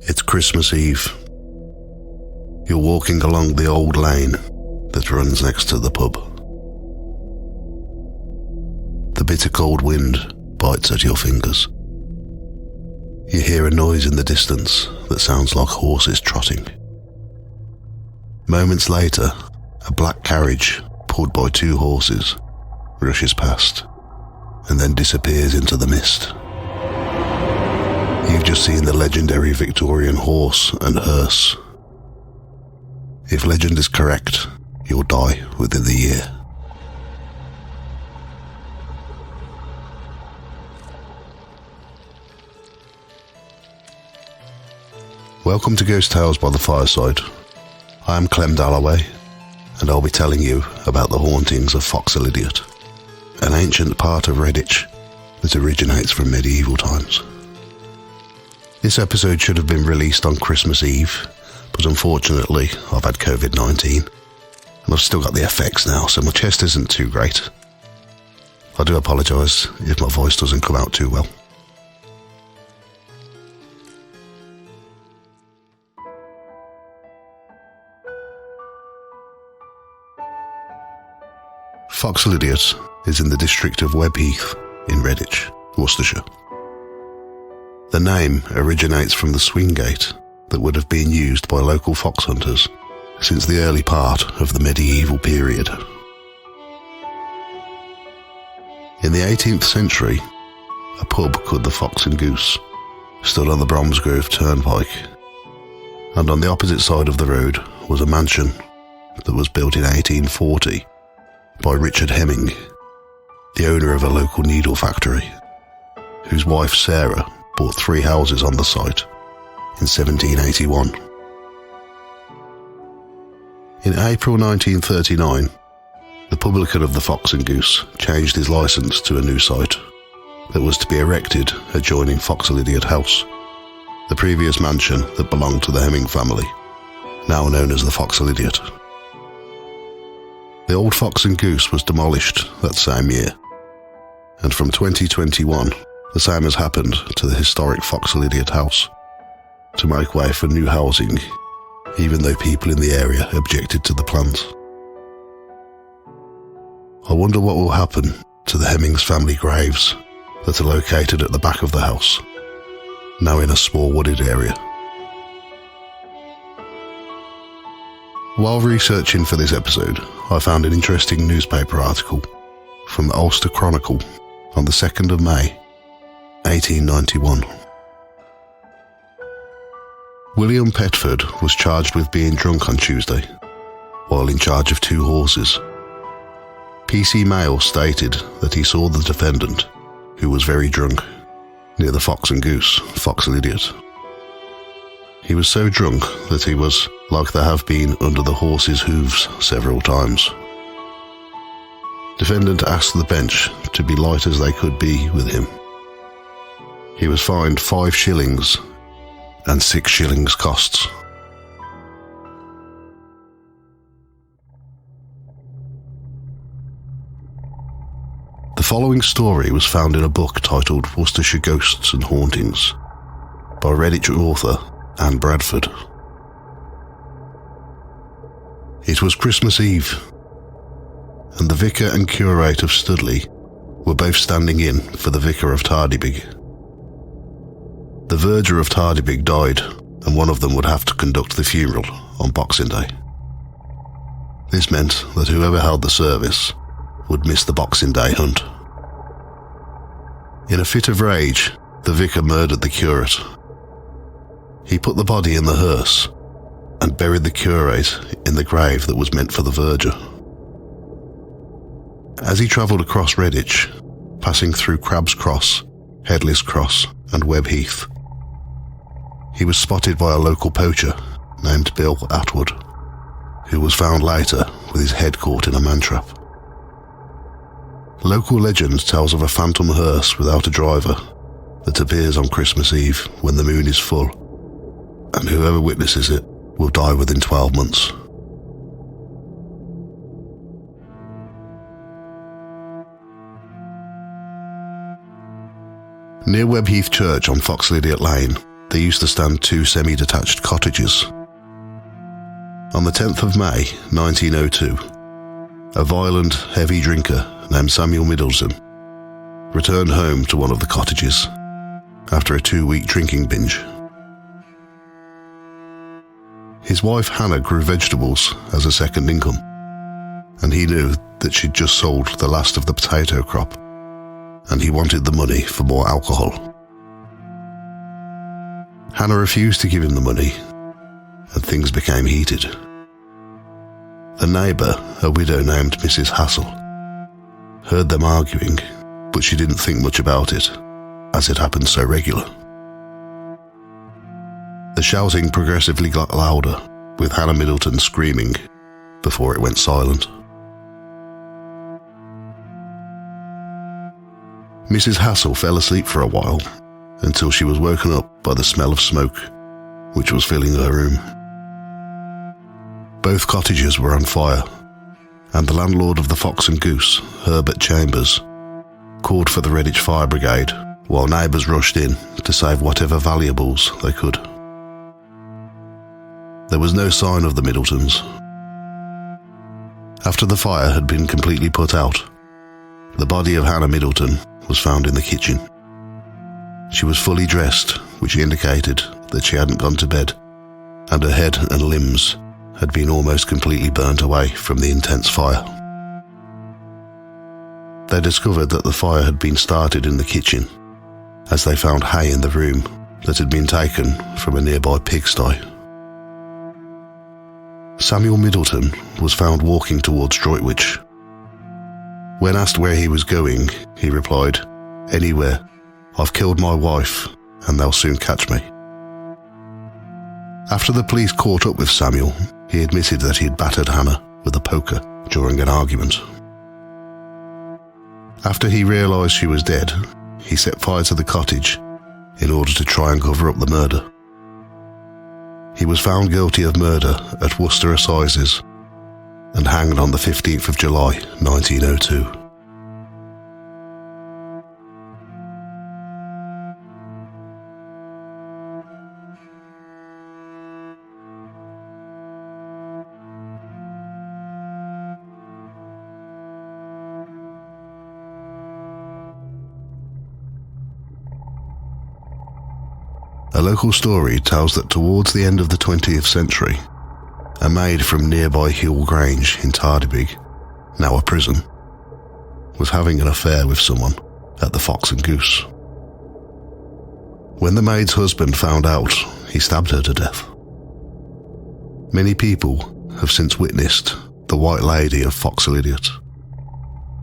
It's Christmas Eve. You're walking along the old lane that runs next to the pub. The bitter cold wind bites at your fingers. You hear a noise in the distance that sounds like horses trotting. Moments later, a black carriage pulled by two horses rushes past and then disappears into the mist. You've just seen the legendary Victorian horse and hearse. If legend is correct, you'll die within the year. Welcome to Ghost Tales by the Fireside. I am Clem Dalloway, and I'll be telling you about the hauntings of Foxlydiate, an ancient part of Redditch that originates from medieval times. This episode should have been released on Christmas Eve, but unfortunately I've had COVID-19, and I've still got the effects now, so my chest isn't too great. I do apologise if my voice doesn't come out too well. Foxlydiate is in the district of Webheath in Redditch, Worcestershire. The name originates from the swing gate that would have been used by local fox hunters since the early part of the medieval period. In the 18th century, a pub called the Fox and Goose stood on the Bromsgrove Turnpike, and on the opposite side of the road was a mansion that was built in 1840 by Richard Hemming, the owner of a local needle factory, whose wife Sarah bought 3 houses on the site in 1781. In April 1939, the publican of the Fox and Goose changed his licence to a new site that was to be erected adjoining Foxlydiate House, the previous mansion that belonged to the Hemming family, now known as the Foxlydiate. The old Fox and Goose was demolished that same year, and from 2021, the same has happened to the historic Foxlydiate house, to make way for new housing, even though people in the area objected to the plans. I wonder what will happen to the Hemmings family graves that are located at the back of the house, now in a small wooded area. While researching for this episode, I found an interesting newspaper article from the Ulster Chronicle on the 2nd of May, 1891. William Petford was charged with being drunk on Tuesday, while in charge of 2 horses. PC Mail stated that he saw the defendant, who was very drunk, near the Fox and Goose, Foxlydiate. He was so drunk that he was like to have been under the horse's hooves several times. Defendant asked the bench to be light as they could be with him. He was fined 5 shillings and 6 shillings costs. The following story was found in a book titled Worcestershire Ghosts and Hauntings by Redditch author Anne Bradford. It was Christmas Eve, and the vicar and curate of Studley were both standing in for the vicar of Tardybig. The verger of Tardybig died, and one of them would have to conduct the funeral on Boxing Day. This meant that whoever held the service would miss the Boxing Day hunt. In a fit of rage, the vicar murdered the curate. He put the body in the hearse and buried the curate in the grave that was meant for the verger. As he travelled across Redditch, passing through Crab's Cross, Headless Cross and Webheath, he was spotted by a local poacher named Bill Atwood, who was found later with his head caught in a man-trap. Local legend tells of a phantom hearse without a driver that appears on Christmas Eve when the moon is full, and whoever witnesses it will die within 12 months. Near Webheath Church on Foxlydiate Lane there used to stand two semi-detached cottages. On the 10th of May 1902, a violent, heavy drinker named Samuel Middleton returned home to one of the cottages after a 2-week drinking binge. His wife Hannah grew vegetables as a second income, and he knew that she'd just sold the last of the potato crop, and he wanted the money for more alcohol. Hannah refused to give him the money, and things became heated. A neighbour, a widow named Mrs. Hassel, heard them arguing, but she didn't think much about it, as it happened so regular. The shouting progressively got louder, with Hannah Middleton screaming, before it went silent. Mrs. Hassel fell asleep for a while, until she was woken up by the smell of smoke, which was filling her room. Both cottages were on fire, and the landlord of the Fox and Goose, Herbert Chambers, called for the Redditch Fire Brigade, while neighbours rushed in to save whatever valuables they could. There was no sign of the Middletons. After the fire had been completely put out, the body of Hannah Middleton was found in the kitchen. She was fully dressed, which indicated that she hadn't gone to bed, and her head and limbs had been almost completely burnt away from the intense fire. They discovered that the fire had been started in the kitchen, as they found hay in the room that had been taken from a nearby pigsty. Samuel Middleton was found walking towards Droitwich. When asked where he was going, he replied, "Anywhere. I've killed my wife, and they'll soon catch me." After the police caught up with Samuel, he admitted that he had battered Hannah with a poker during an argument. After he realised she was dead, he set fire to the cottage in order to try and cover up the murder. He was found guilty of murder at Worcester Assizes and hanged on the 15th of July 1902. A local story tells that towards the end of the 20th century, a maid from nearby Hewell Grange in Tardebigge, now a prison, was having an affair with someone at the Fox and Goose. When the maid's husband found out, he stabbed her to death. Many people have since witnessed the White Lady of Foxlydiate,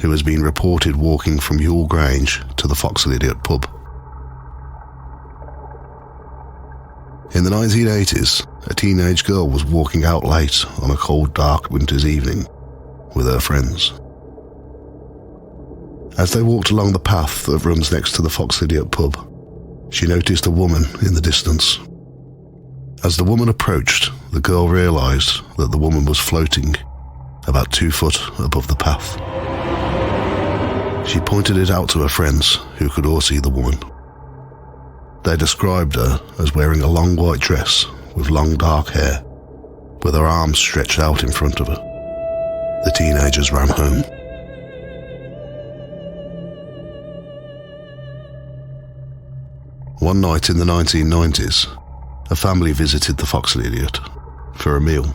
who has been reported walking from Hewell Grange to the Foxlydiate pub. In the 1980s, a teenage girl was walking out late on a cold, dark winter's evening with her friends. As they walked along the path that runs next to the Foxlydiate pub, she noticed a woman in the distance. As the woman approached, the girl realised that the woman was floating about 2 foot above the path. She pointed it out to her friends, who could all see the woman. They described her as wearing to a long white dress with long dark hair, with her arms stretched out in front of her. The teenagers ran home. One night in the 1990s, a family visited the Foxlydiate for a meal.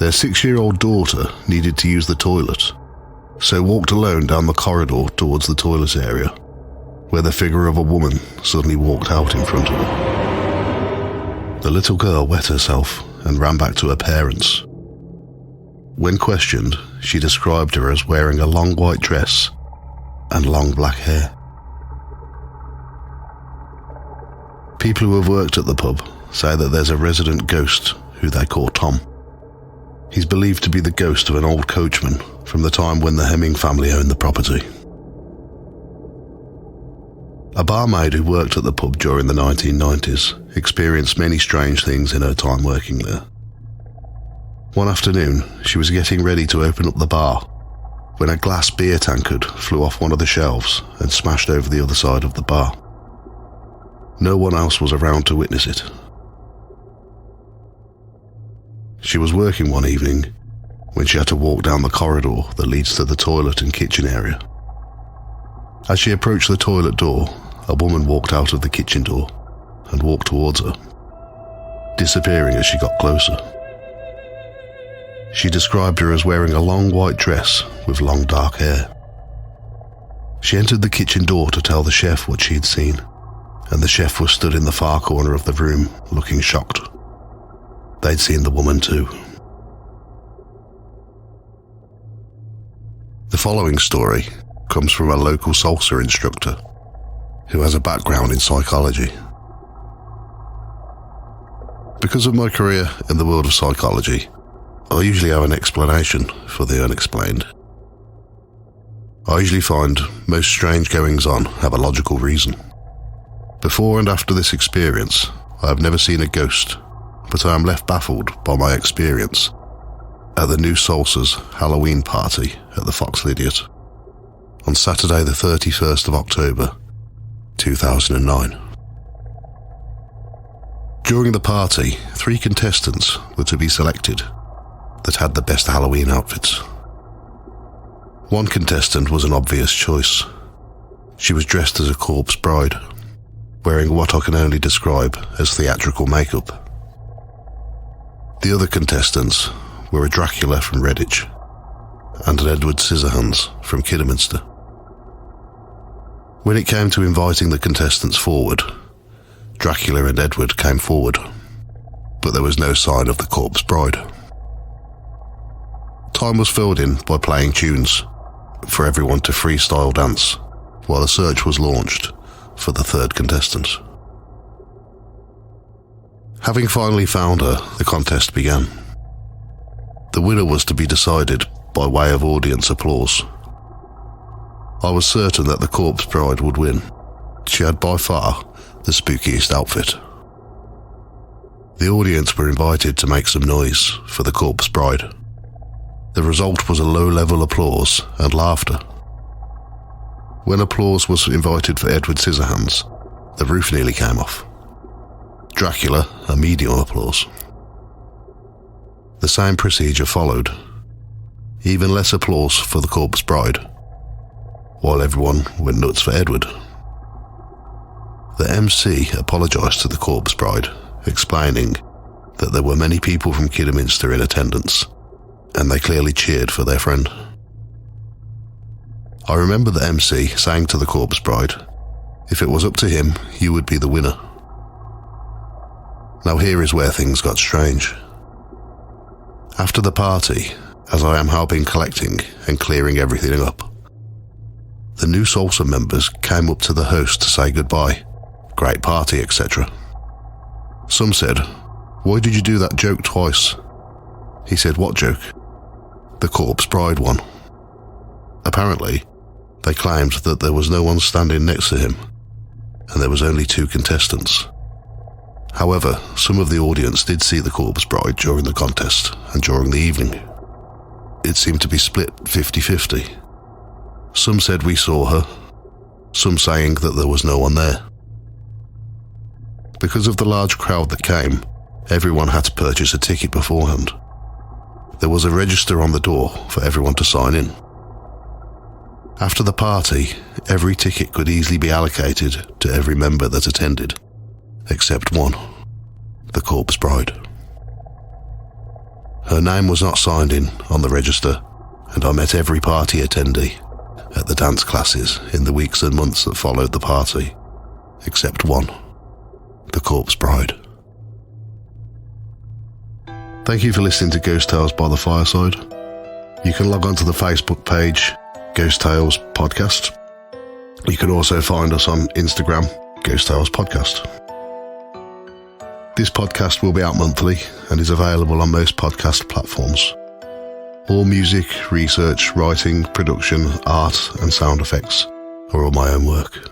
Their 6-year-old daughter needed to use the toilet, so walked alone down the corridor towards the toilet area, where the figure of a woman suddenly walked out in front of her. The little girl wet herself and ran back to her parents. When questioned, she described her as wearing a long white dress and long black hair. People who have worked at the pub say that there's a resident ghost who they call Tom. He's believed to be the ghost of an old coachman from the time when the Hemming family owned the property. A barmaid who worked at the pub during the 1990s experienced many strange things in her time working there. One afternoon, she was getting ready to open up the bar when a glass beer tankard flew off one of the shelves and smashed over the other side of the bar. No one else was around to witness it. She was working one evening when she had to walk down the corridor that leads to the toilet and kitchen area. As she approached the toilet door, a woman walked out of the kitchen door and walked towards her, disappearing as she got closer. She described her as wearing a long white dress with long dark hair. She entered the kitchen door to tell the chef what she had seen, and the chef was stood in the far corner of the room, looking shocked. They'd seen the woman too. The following story comes from a local salsa instructor who has a background in psychology. Because of my career in the world of psychology, I usually have an explanation for the unexplained. I usually find most strange goings-on have a logical reason. Before and after this experience, I have never seen a ghost, but I am left baffled by my experience at the New Salsa's Halloween party at the Foxlydiate on Saturday the 31st of October, 2009. During the party, 3 contestants were to be selected that had the best Halloween outfits. One contestant was an obvious choice. She was dressed as a corpse bride, wearing what I can only describe as theatrical makeup. The other contestants were a Dracula from Redditch and an Edward Scissorhands from Kidderminster. When it came to inviting the contestants forward, Dracula and Edward came forward, but there was no sign of the corpse bride. Time was filled in by playing tunes for everyone to freestyle dance while a search was launched for the third contestant. Having finally found her, the contest began. The winner was to be decided by way of audience applause. I was certain that the corpse bride would win. She had by far the spookiest outfit. The audience were invited to make some noise for the corpse bride. The result was a low-level applause and laughter. When applause was invited for Edward Scissorhands, the roof nearly came off. Dracula, a medium applause. The same procedure followed. Even less applause for the corpse bride, while everyone went nuts for Edward. The MC apologised to the corpse bride, explaining that there were many people from Kidderminster in attendance, and they clearly cheered for their friend. I remember the MC saying to the corpse bride, if it was up to him, you would be the winner. Now here is where things got strange. After the party, as I am helping collecting and clearing everything up, the New Salsa members came up to the host to say goodbye, great party, etc. Some said, why did you do that joke twice? He said, what joke? The corpse bride one. Apparently, they claimed that there was no one standing next to him, and there was only 2 contestants. However, some of the audience did see the corpse bride during the contest and during the evening. It seemed to be split 50-50. Some said we saw her, some saying that there was no one there. Because of the large crowd that came, everyone had to purchase a ticket beforehand. There was a register on the door for everyone to sign in. After the party, every ticket could easily be allocated to every member that attended, except one, the corpse bride. Her name was not signed in on the register, and I met every party attendee at the dance classes in the weeks and months that followed the party, except one, the corpse bride. Thank you for listening to Ghost Tales by the Fireside. You can log on to the Facebook page, Ghost Tales Podcast. You can also find us on Instagram, Ghost Tales Podcast. This podcast will be out monthly and is available on most podcast platforms. All music, research, writing, production, art and sound effects are all my own work.